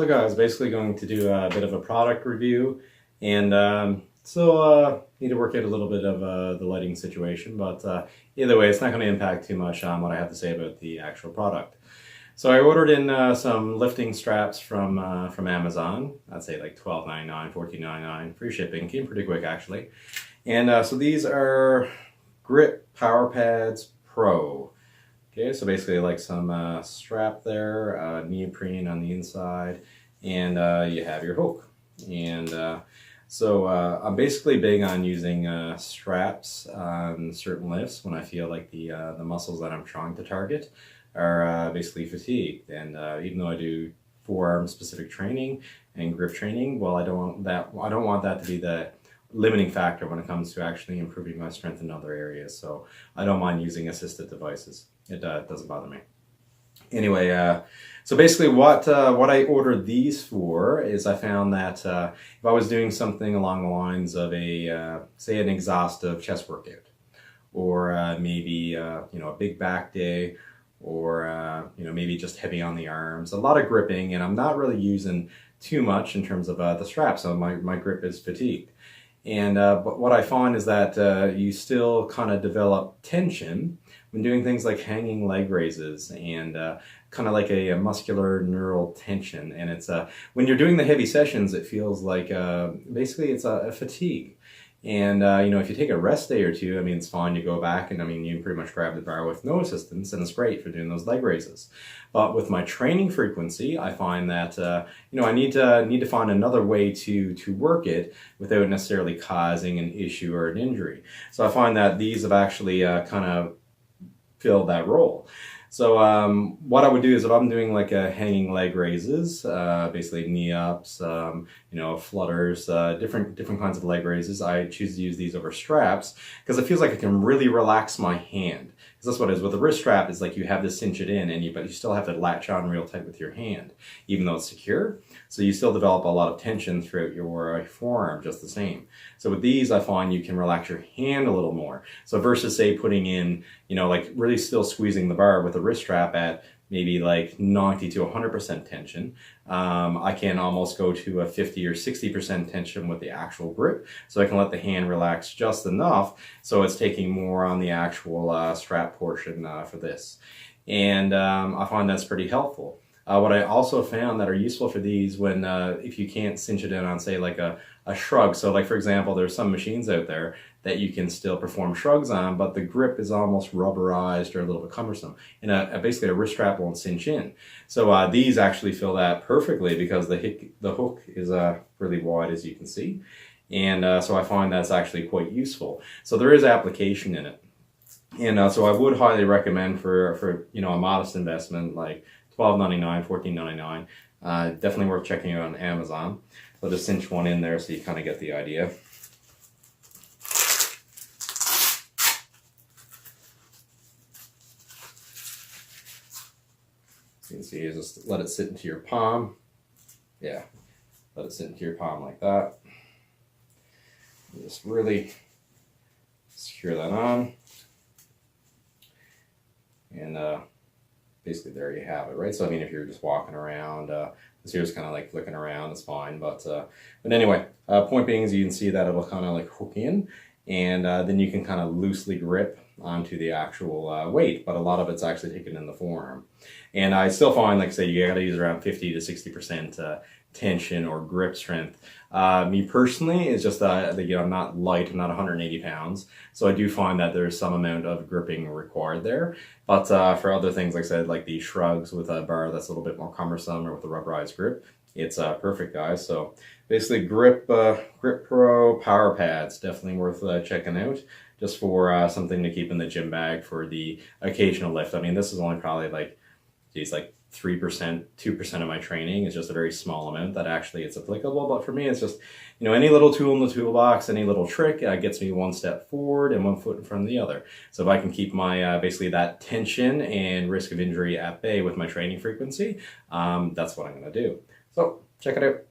So guys, basically going to do a bit of a product review, and need to work out a little bit of the lighting situation, but either way, it's not going to impact too much on what I have to say about the actual product. So I ordered in some lifting straps from Amazon. I'd say like $12.99, $14.99, free shipping. Came pretty quick actually. And so these are Grip Power Pads Pro. Okay, so basically like some strap there, neoprene on the inside, and you have your hook. And so I'm basically big on using straps on certain lifts when I feel like the muscles that I'm trying to target are basically fatigued. And even though I do forearm specific training and grip training, well, I don't want that to be the limiting factor when it comes to actually improving my strength in other areas. So I don't mind using assistive devices. It doesn't bother me. Anyway, so basically what I ordered these for is I found that if I was doing something along the lines of say an exhaustive chest workout, or maybe a big back day, or maybe just heavy on the arms, a lot of gripping, and I'm not really using too much in terms of the strap, so my grip is fatigued. And but what I find is that you still kind of develop tension when doing things like hanging leg raises and kind of like a muscular neural tension. And it's when you're doing the heavy sessions, it feels like basically it's a fatigue. And if you take a rest day or two, I mean, it's fine. You go back and you can pretty much grab the bar with no assistance, and it's great for doing those leg raises. But with my training frequency, I find that I need to find another way to work it without necessarily causing an issue or an injury. So I find that these have actually kind of filled that role. So what I would do is if I'm doing like a hanging leg raises, basically knee ups, flutters, different kinds of leg raises, I choose to use these over straps because it feels like I can really relax my hand. Because that's what it is with a wrist strap. Is like you have to cinch it in, but you still have to latch on real tight with your hand, even though it's secure. So you still develop a lot of tension throughout your forearm just the same. So with these, I find you can relax your hand a little more. So versus say putting in, like really still squeezing the bar with a wrist strap at maybe like 90 to 100% tension, I can almost go to a 50 or 60% tension with the actual grip. So I can let the hand relax just enough so it's taking more on the actual strap portion for this. And I find that's pretty helpful. What I also found that are useful for these when if you can't cinch it in on say like a shrug. So like for example, there's some machines out there that you can still perform shrugs on, but the grip is almost rubberized or a little bit cumbersome. And basically a wrist strap won't cinch in. So these actually fill that perfectly because the hook is really wide, as you can see. And so I find that's actually quite useful. So there is application in it. And so I would highly recommend for a modest investment like $12.99, $14.99. Definitely worth checking out on Amazon. I'll just cinch one in there so you kind of get the idea. You can see, just let it sit into your palm. Yeah, let it sit into your palm like that. And just really secure that on. And basically there you have it, right? So if you're just walking around, this here's kind of like flicking around, it's fine. But anyway, point being is you can see that it'll kind of like hook in, and then you can kind of loosely grip onto the actual weight, but a lot of it's actually taken in the forearm. And I still find, like I say, you gotta use around 50 to 60% tension or grip strength. Me personally, it's just I'm not light, I'm not 180 pounds, so I do find that there's some amount of gripping required there. But for other things, like I said, like the shrugs with a bar that's a little bit more cumbersome, or with a rubberized grip, it's perfect, guys. So basically, Grip Pro Power Pads, definitely worth checking out, just for something to keep in the gym bag for the occasional lift. This is only probably like 3%, 2% of my training. Is just a very small amount that actually it's applicable. But for me, it's just, any little tool in the toolbox, any little trick gets me one step forward and 1 foot in front of the other. So if I can keep my, basically that tension and risk of injury at bay with my training frequency, that's what I'm going to do. So check it out.